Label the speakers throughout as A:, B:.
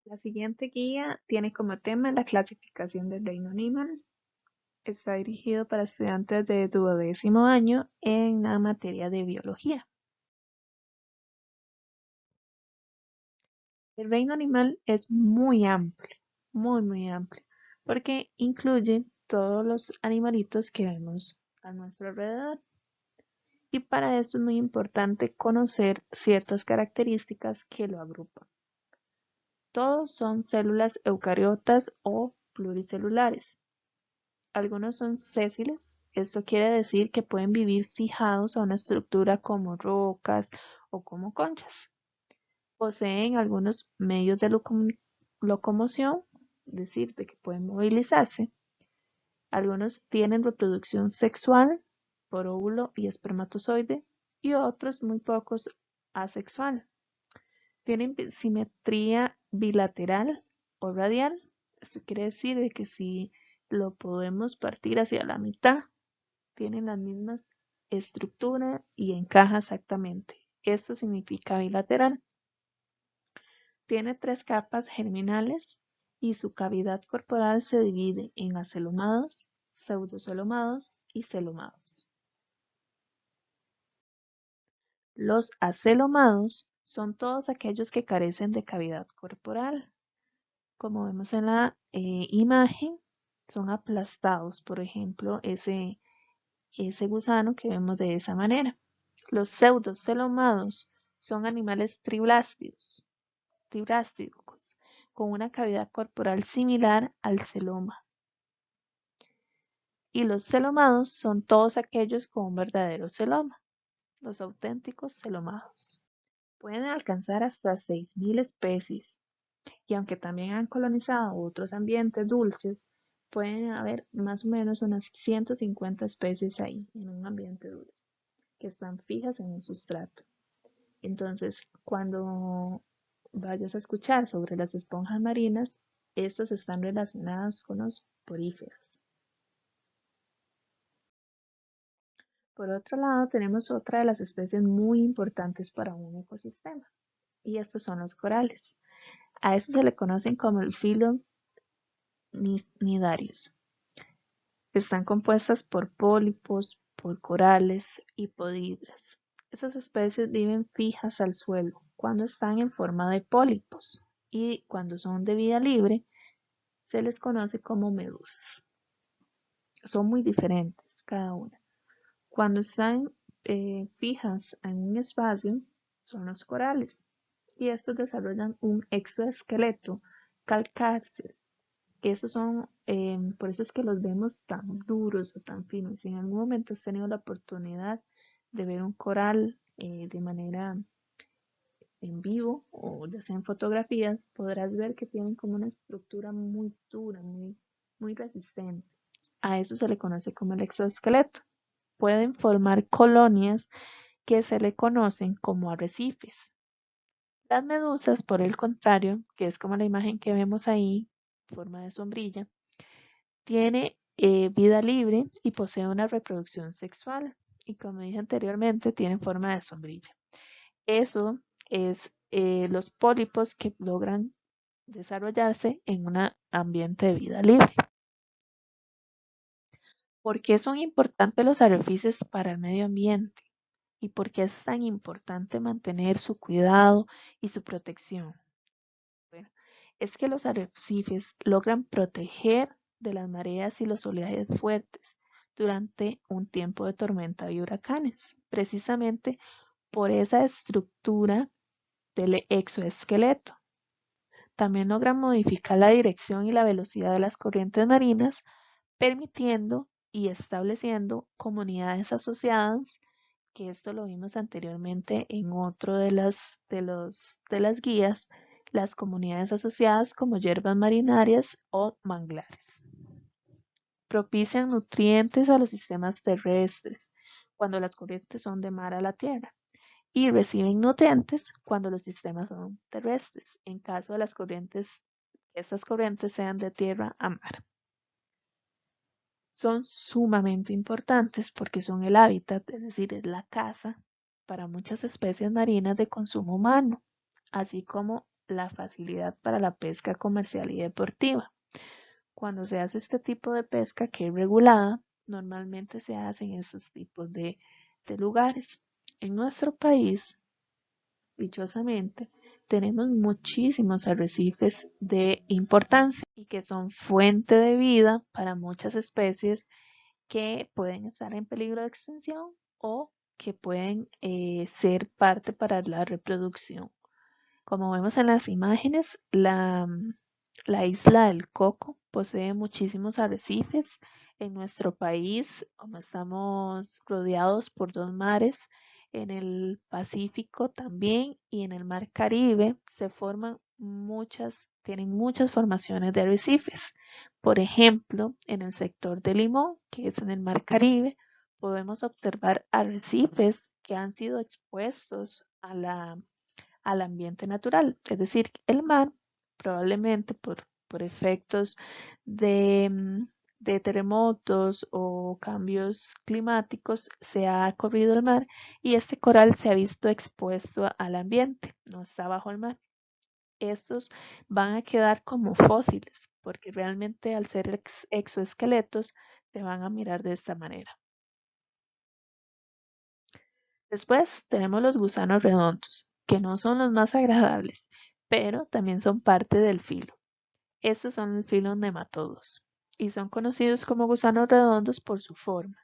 A: La siguiente guía tiene como tema la clasificación del reino animal. Está dirigido para estudiantes de 12º año en la materia de biología. El reino animal es muy amplio, muy amplio, porque incluye todos los animalitos que vemos a nuestro alrededor. Y para eso es muy importante conocer ciertas características que lo agrupan. Todos son células eucariotas o pluricelulares. Algunos son sésiles, esto quiere decir que pueden vivir fijados a una estructura como rocas o como conchas. Poseen algunos medios de locomoción, es decir, de que pueden movilizarse. Algunos tienen reproducción sexual por óvulo y espermatozoide y otros, muy pocos, asexual. Tienen simetría bilateral o radial. Esto quiere decir de que si lo podemos partir hacia la mitad, tienen la misma estructura y encaja exactamente. Esto significa bilateral. Tiene 3 capas germinales y su cavidad corporal se divide en acelomados, pseudocelomados y celomados. Los acelomados son todos aquellos que carecen de cavidad corporal. Como vemos en la imagen, son aplastados, por ejemplo, ese gusano que vemos de esa manera. Los pseudocelomados son animales triblástidos, con una cavidad corporal similar al celoma. Y los celomados son todos aquellos con un verdadero celoma, los auténticos celomados. Pueden alcanzar hasta 6.000 especies, y aunque también han colonizado otros ambientes dulces, pueden haber más o menos unas 150 especies ahí, en un ambiente dulce, que están fijas en un sustrato. Entonces, cuando vayas a escuchar sobre las esponjas marinas, estas están relacionadas con los poríferos. Por otro lado, tenemos otra de las especies muy importantes para un ecosistema, y estos son los corales. A eso se le conocen como el filo nidarius. Están compuestas por pólipos, por corales y podidras. Estas especies viven fijas al suelo cuando están en forma de pólipos y cuando son de vida libre se les conoce como medusas. Son muy diferentes cada una. Cuando están fijas en un espacio son los corales y estos desarrollan un exoesqueleto calcáceo. Esos son, por eso es que los vemos tan duros o tan finos. Si en algún momento has tenido la oportunidad de ver un coral de manera en vivo o ya sea en fotografías, podrás ver que tienen como una estructura muy dura, muy resistente. A eso se le conoce como el exoesqueleto. Pueden formar colonias que se le conocen como arrecifes. Las medusas, por el contrario, que es como la imagen que vemos ahí, forma de sombrilla, tiene vida libre y posee una reproducción sexual. Y como dije anteriormente, tiene forma de sombrilla. Eso es los pólipos que logran desarrollarse en un ambiente de vida libre. ¿Por qué son importantes los arrecifes para el medio ambiente? ¿Y por qué es tan importante mantener su cuidado y su protección? Bueno, es que los arrecifes logran proteger de las mareas y los oleajes fuertes durante un tiempo de tormenta y huracanes, precisamente por esa estructura del exoesqueleto. También logran modificar la dirección y la velocidad de las corrientes marinas, permitiendo y estableciendo comunidades asociadas, que esto lo vimos anteriormente en otro de las guías, las comunidades asociadas como hierbas marinarias o manglares. Propician nutrientes a los sistemas terrestres cuando las corrientes son de mar a la tierra y reciben nutrientes cuando los sistemas son terrestres, en caso de estas corrientes sean de tierra a mar. Son sumamente importantes porque son el hábitat, es decir, es la casa para muchas especies marinas de consumo humano, así como la facilidad para la pesca comercial y deportiva. Cuando se hace este tipo de pesca que es regulada, normalmente se hace en estos tipos de lugares. En nuestro país, dichosamente, tenemos muchísimos arrecifes de importancia y que son fuente de vida para muchas especies que pueden estar en peligro de extinción o que pueden ser parte para la reproducción. Como vemos en las imágenes, la isla del Coco posee muchísimos arrecifes. En nuestro país, como estamos rodeados por dos mares, en el Pacífico también y en el Mar Caribe se forman tienen muchas formaciones de arrecifes. Por ejemplo, en el sector de Limón, que es en el Mar Caribe, podemos observar arrecifes que han sido expuestos al ambiente natural. Es decir, el mar probablemente por efectos de, de terremotos o cambios climáticos se ha corrido el mar y este coral se ha visto expuesto al ambiente, no está bajo el mar. Estos van a quedar como fósiles porque realmente al ser exoesqueletos se van a mirar de esta manera. Después tenemos los gusanos redondos, que no son los más agradables, pero también son parte del filo. Estos son el filo nematodos y son conocidos como gusanos redondos por su forma.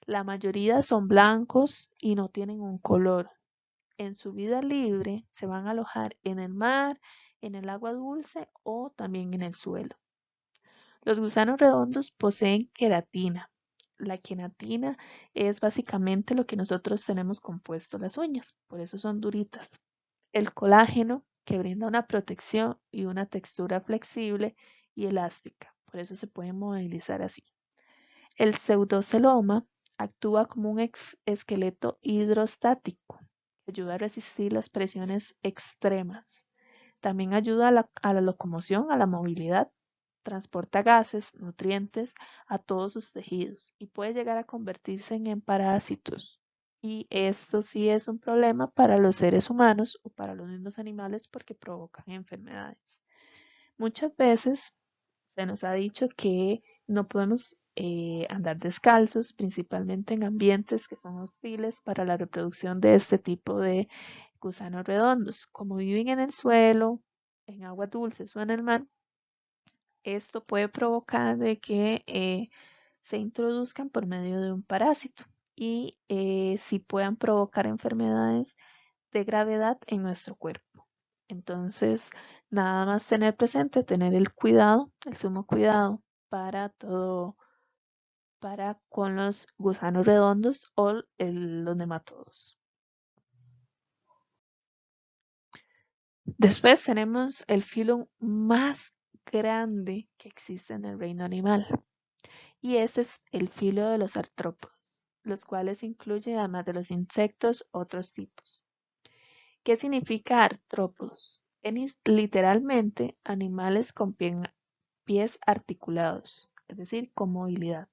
A: La mayoría son blancos y no tienen un color. En su vida libre se van a alojar en el mar, en el agua dulce o también en el suelo. Los gusanos redondos poseen queratina. La queratina es básicamente lo que nosotros tenemos compuesto las uñas, por eso son duritas. El colágeno, que brinda una protección y una textura flexible y elástica, por eso se pueden movilizar así. El pseudoceloma actúa como un esqueleto hidrostático, que ayuda a resistir las presiones extremas. También ayuda a la locomoción, a la movilidad, transporta gases, nutrientes a todos sus tejidos y puede llegar a convertirse en parásitos. Y esto sí es un problema para los seres humanos o para los mismos animales porque provocan enfermedades. Muchas veces se nos ha dicho que no podemos andar descalzos, principalmente en ambientes que son hostiles para la reproducción de este tipo de gusanos redondos. Como viven en el suelo, en aguas dulces o en el mar, esto puede provocar de que se introduzcan por medio de un parásito y si puedan provocar enfermedades de gravedad en nuestro cuerpo. Entonces, nada más tener presente, tener el cuidado, el sumo cuidado para todo, para con los gusanos redondos o los nematodos. Después tenemos el filo más grande que existe en el reino animal y este es el filo de los artrópodos, los cuales incluyen además de los insectos otros tipos. ¿Qué significa artrópodos? Literalmente animales con pies articulados, es decir, con movilidad.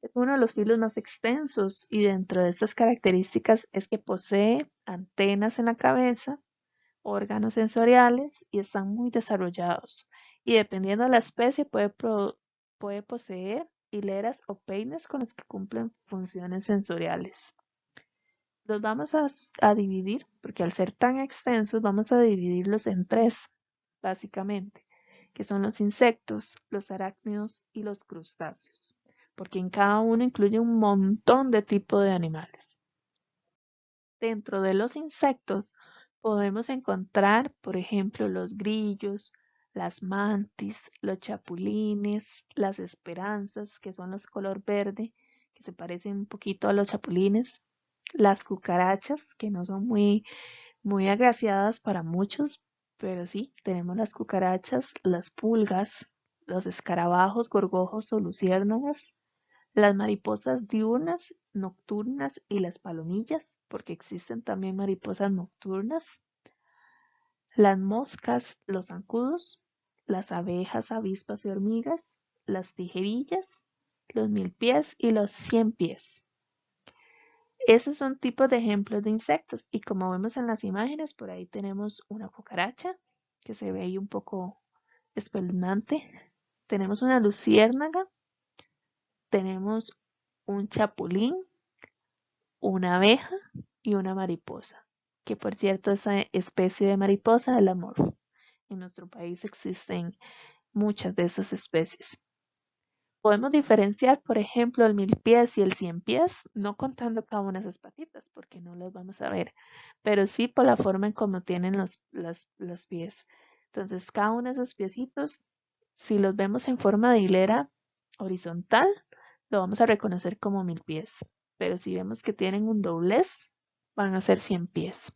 A: Es uno de los filos más extensos y dentro de estas características es que posee antenas en la cabeza, órganos sensoriales y están muy desarrollados. Y dependiendo de la especie puede poseer hileras o peines con los que cumplen funciones sensoriales. Los vamos a dividir, porque al ser tan extensos vamos a dividirlos en tres, básicamente, que son los insectos, los arácnidos y los crustáceos, porque en cada uno incluye un montón de tipos de animales. Dentro de los insectos podemos encontrar, por ejemplo, los grillos, las mantis, los chapulines, las esperanzas, que son los color verde, que se parecen un poquito a los chapulines, las cucarachas, que no son muy agraciadas para muchos, pero sí, tenemos las cucarachas, las pulgas, los escarabajos, gorgojos o luciérnagas, las mariposas diurnas, nocturnas y las palomillas, porque existen también mariposas nocturnas, las moscas, los zancudos, las abejas, avispas y hormigas, las tijerillas, los milpies y los ciempiés. Esos son tipos de ejemplos de insectos y como vemos en las imágenes, por ahí tenemos una cucaracha que se ve ahí un poco espeluznante. Tenemos una luciérnaga, tenemos un chapulín, una abeja y una mariposa, que por cierto esa especie de mariposa es la morfo. En nuestro país existen muchas de esas especies. Podemos diferenciar, por ejemplo, el mil pies y el cien pies, no contando cada una de esas patitas, porque no las vamos a ver, pero sí por la forma en cómo tienen los pies. Entonces, cada uno de esos piecitos, si los vemos en forma de hilera horizontal, lo vamos a reconocer como mil pies. Pero si vemos que tienen un doblez, van a ser 100 pies.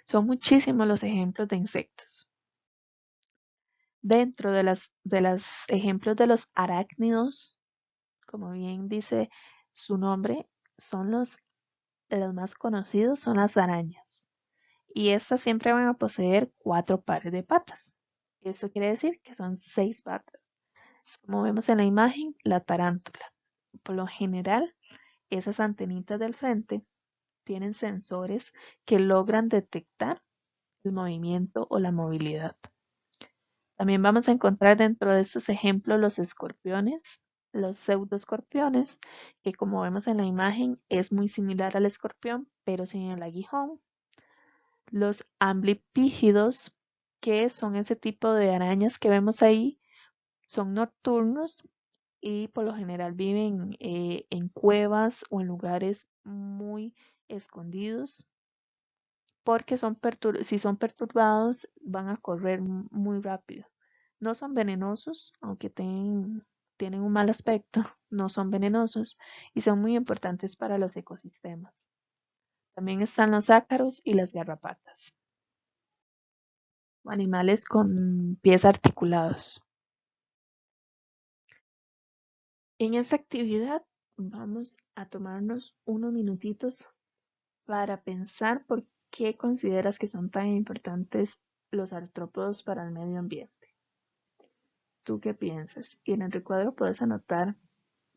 A: Son muchísimos los ejemplos de insectos. Dentro de los ejemplos de los arácnidos, como bien dice su nombre, son de los más conocidos son las arañas. Y estas siempre van a poseer 4 pares de patas. Eso quiere decir que son 6 patas. Como vemos en la imagen, la tarántula. Por lo general, esas antenitas del frente tienen sensores que logran detectar el movimiento o la movilidad. También vamos a encontrar dentro de estos ejemplos los escorpiones, los pseudoescorpiones, que como vemos en la imagen es muy similar al escorpión, pero sin el aguijón. Los amblipígidos, que son ese tipo de arañas que vemos ahí, son nocturnos y por lo general viven en cuevas o en lugares muy escondidos porque si son perturbados van a correr muy rápido. No son venenosos, aunque tienen un mal aspecto, no son venenosos y son muy importantes para los ecosistemas. También están los ácaros y las garrapatas, animales con pies articulados. En esta actividad vamos a tomarnos unos minutitos para pensar por qué consideras que son tan importantes los artrópodos para el medio ambiente. ¿Tú qué piensas? Y en el recuadro puedes anotar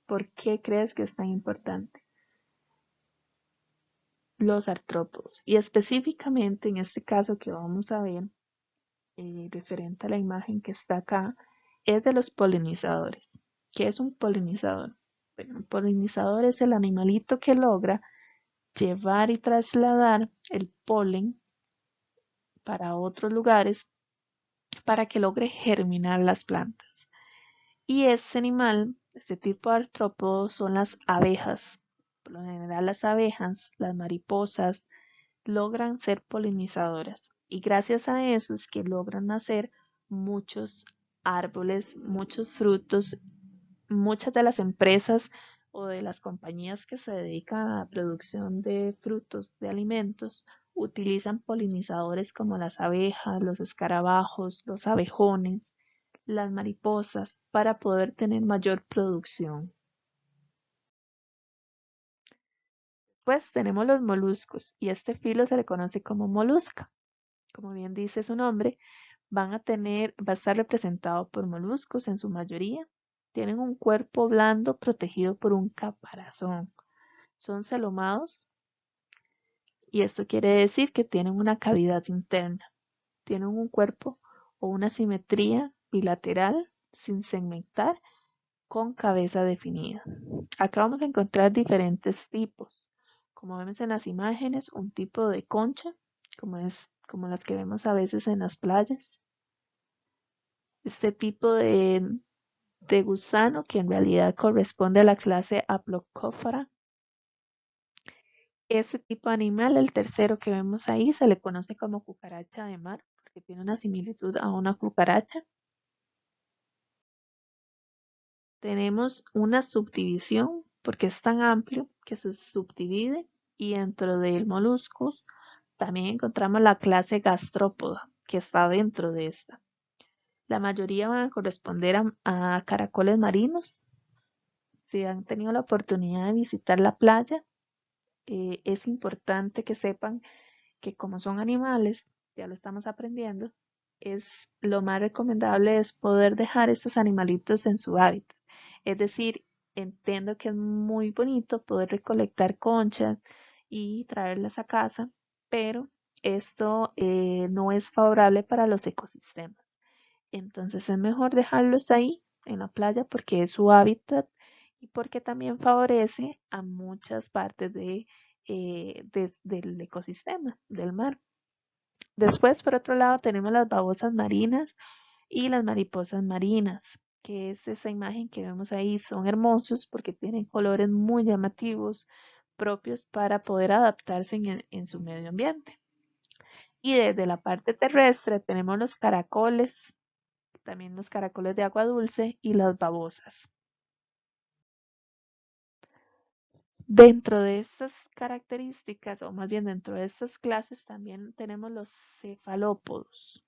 A: por qué crees que es tan importante los artrópodos. Y específicamente en este caso que vamos a ver, referente a la imagen que está acá, es de los polinizadores. ¿Qué es un polinizador? Bueno, un polinizador es el animalito que logra llevar y trasladar el polen para otros lugares para que logre germinar las plantas. Y este animal, este tipo de artrópodos son las abejas. Por lo general las abejas, las mariposas, logran ser polinizadoras. Y gracias a eso es que logran nacer muchos árboles, muchos frutos. Muchas de las empresas o de las compañías que se dedican a la producción de frutos, de alimentos, utilizan polinizadores como las abejas, los escarabajos, los abejones, las mariposas para poder tener mayor producción. Pues tenemos los moluscos y este filo se le conoce como molusca. Como bien dice su nombre, va a estar representado por moluscos en su mayoría. Tienen un cuerpo blando protegido por un caparazón. Son celomados y esto quiere decir que tienen una cavidad interna. Tienen un cuerpo o una simetría bilateral sin segmentar con cabeza definida. Acá vamos a encontrar diferentes tipos. Como vemos en las imágenes, un tipo de concha, como las que vemos a veces en las playas. Este tipo de gusano, que en realidad corresponde a la clase Aplocóphora. Ese tipo de animal, el tercero que vemos ahí, se le conoce como cucaracha de mar, porque tiene una similitud a una cucaracha. Tenemos una subdivisión, porque es tan amplio que se subdivide, y dentro del moluscos también encontramos la clase gastrópoda, que está dentro de esta. La mayoría van a corresponder a caracoles marinos. Si han tenido la oportunidad de visitar la playa, es importante que sepan que como son animales, ya lo estamos aprendiendo, es lo más recomendable es poder dejar estos animalitos en su hábitat. Es decir, entiendo que es muy bonito poder recolectar conchas y traerlas a casa, pero esto no es favorable para los ecosistemas. Entonces es mejor dejarlos ahí en la playa porque es su hábitat y porque también favorece a muchas partes del ecosistema, del mar. Después, por otro lado, tenemos las babosas marinas y las mariposas marinas, que es esa imagen que vemos ahí. Son hermosos porque tienen colores muy llamativos propios para poder adaptarse en su medio ambiente. Y desde la parte terrestre tenemos los caracoles, también los caracoles de agua dulce y las babosas. Dentro de estas características, o más bien dentro de estas clases, también tenemos los cefalópodos.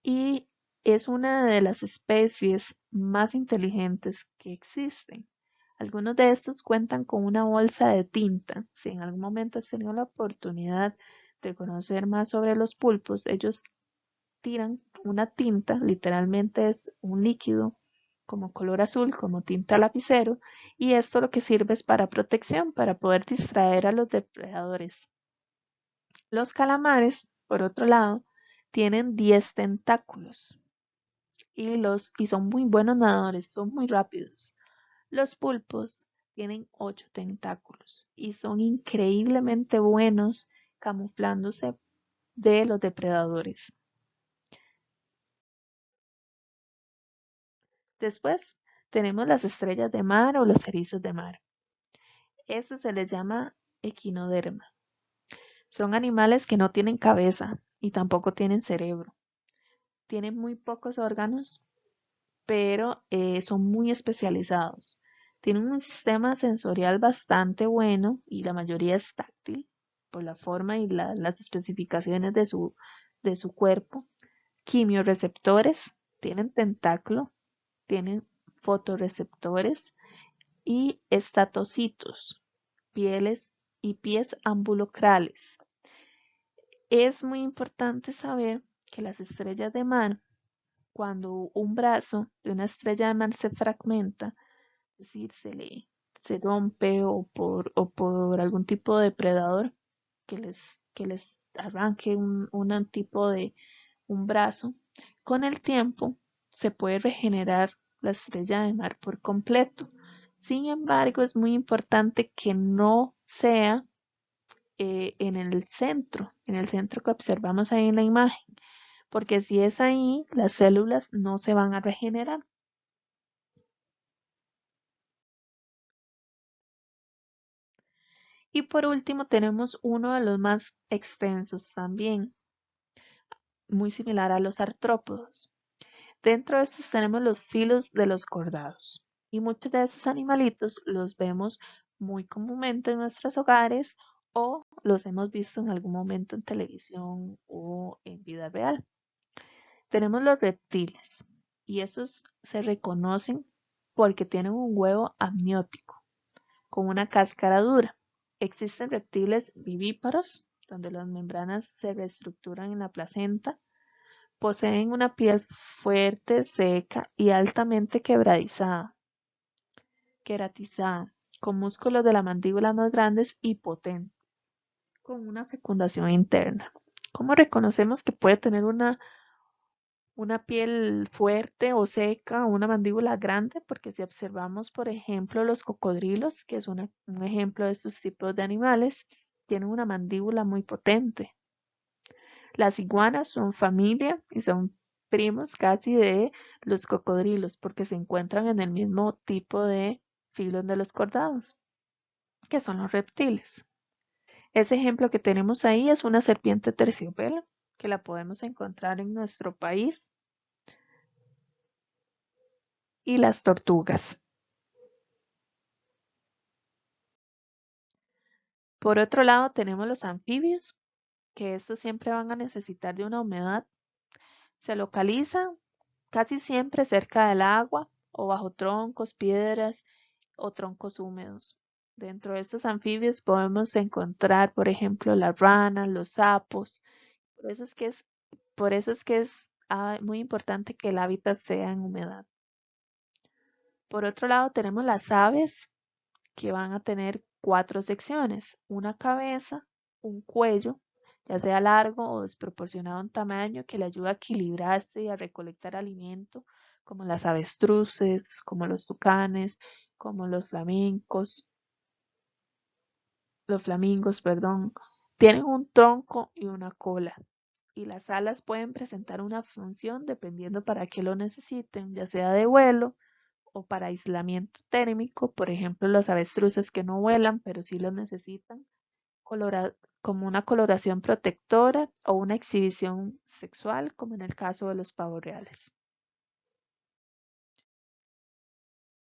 A: Y es una de las especies más inteligentes que existen. Algunos de estos cuentan con una bolsa de tinta. Si en algún momento has tenido la oportunidad de conocer más sobre los pulpos, ellos tiran una tinta, literalmente es un líquido como color azul, como tinta lapicero, y esto lo que sirve es para protección, para poder distraer a los depredadores. Los calamares, por otro lado, tienen 10 tentáculos y son muy buenos nadadores, son muy rápidos. Los pulpos tienen 8 tentáculos y son increíblemente buenos camuflándose de los depredadores. Después tenemos las estrellas de mar o los erizos de mar. Eso se les llama equinoderma. Son animales que no tienen cabeza y tampoco tienen cerebro. Tienen muy pocos órganos, pero son muy especializados. Tienen un sistema sensorial bastante bueno y la mayoría es táctil por la forma y las especificaciones de su cuerpo. Quimioreceptores, tienen tentáculo, tienen fotorreceptores y estatocitos, pieles y pies ambulocrales. Es muy importante saber que las estrellas de mar, cuando un brazo de una estrella de mar se fragmenta, es decir, se rompe o por algún tipo de depredador que les, que les arranque un tipo de un brazo, con el tiempo se puede regenerar la estrella de mar por completo. Sin embargo, es muy importante que no sea en el centro que observamos ahí en la imagen, porque si es ahí, las células no se van a regenerar. Y por último tenemos uno de los más extensos también, muy similar a los artrópodos. Dentro de estos tenemos los filos de los cordados. Y muchos de estos animalitos los vemos muy comúnmente en nuestros hogares o los hemos visto en algún momento en televisión o en vida real. Tenemos los reptiles y estos se reconocen porque tienen un huevo amniótico con una cáscara dura. Existen reptiles vivíparos donde las membranas se reestructuran en la placenta. Poseen una piel fuerte, seca y altamente queratizada, con músculos de la mandíbula más grandes y potentes, con una fecundación interna. ¿Cómo reconocemos que puede tener una piel fuerte o seca, una mandíbula grande? Porque si observamos, por ejemplo, los cocodrilos, que es un ejemplo de estos tipos de animales, tienen una mandíbula muy potente. Las iguanas son familia y son primos casi de los cocodrilos porque se encuentran en el mismo tipo de filos de los cordados, que son los reptiles. Ese ejemplo que tenemos ahí es una serpiente terciopelo, que la podemos encontrar en nuestro país, y las tortugas. Por otro lado, tenemos los anfibios, que estos siempre van a necesitar de una humedad. Se localizan casi siempre cerca del agua o bajo troncos, piedras o troncos húmedos. Dentro de estos anfibios podemos encontrar, por ejemplo, las ranas, los sapos. Por eso es que es, por eso es que es muy importante que el hábitat sea en humedad. Por otro lado, tenemos las aves que van a tener 4 secciones, una cabeza, un cuello, ya sea largo o desproporcionado en tamaño, que le ayuda a equilibrarse y a recolectar alimento, como las avestruces, como los tucanes, como los flamingos, perdón. Tienen un tronco y una cola, y las alas pueden presentar una función dependiendo para qué lo necesiten, ya sea de vuelo o para aislamiento térmico, por ejemplo, los avestruces que no vuelan, pero sí lo necesitan, como una coloración protectora o una exhibición sexual, como en el caso de los pavos reales.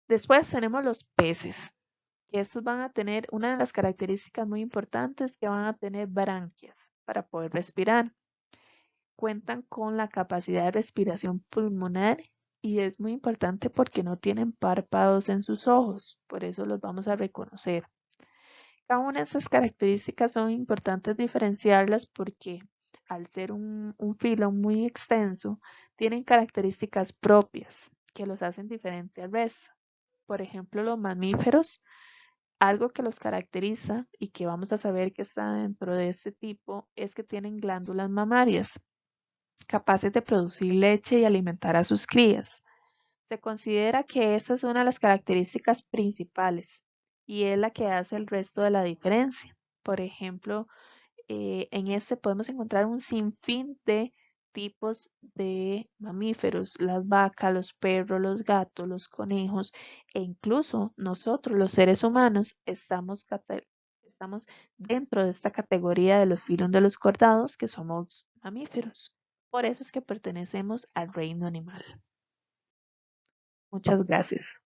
A: Después tenemos los peces, que estos van a tener una de las características muy importantes, que van a tener branquias para poder respirar. Cuentan con la capacidad de respiración pulmonar y es muy importante porque no tienen párpados en sus ojos, por eso los vamos a reconocer. Cada una de esas características son importantes diferenciarlas porque al ser un filo muy extenso, tienen características propias que los hacen diferente al resto. Por ejemplo, los mamíferos, algo que los caracteriza y que vamos a saber que está dentro de este tipo es que tienen glándulas mamarias capaces de producir leche y alimentar a sus crías. Se considera que esta es una de las características principales y es la que hace el resto de la diferencia. Por ejemplo, en este podemos encontrar un sinfín de tipos de mamíferos, las vacas, los perros, los gatos, los conejos e incluso nosotros, los seres humanos, estamos dentro de esta categoría de los filos de los cordados que somos mamíferos. Por eso es que pertenecemos al reino animal. Muchas gracias.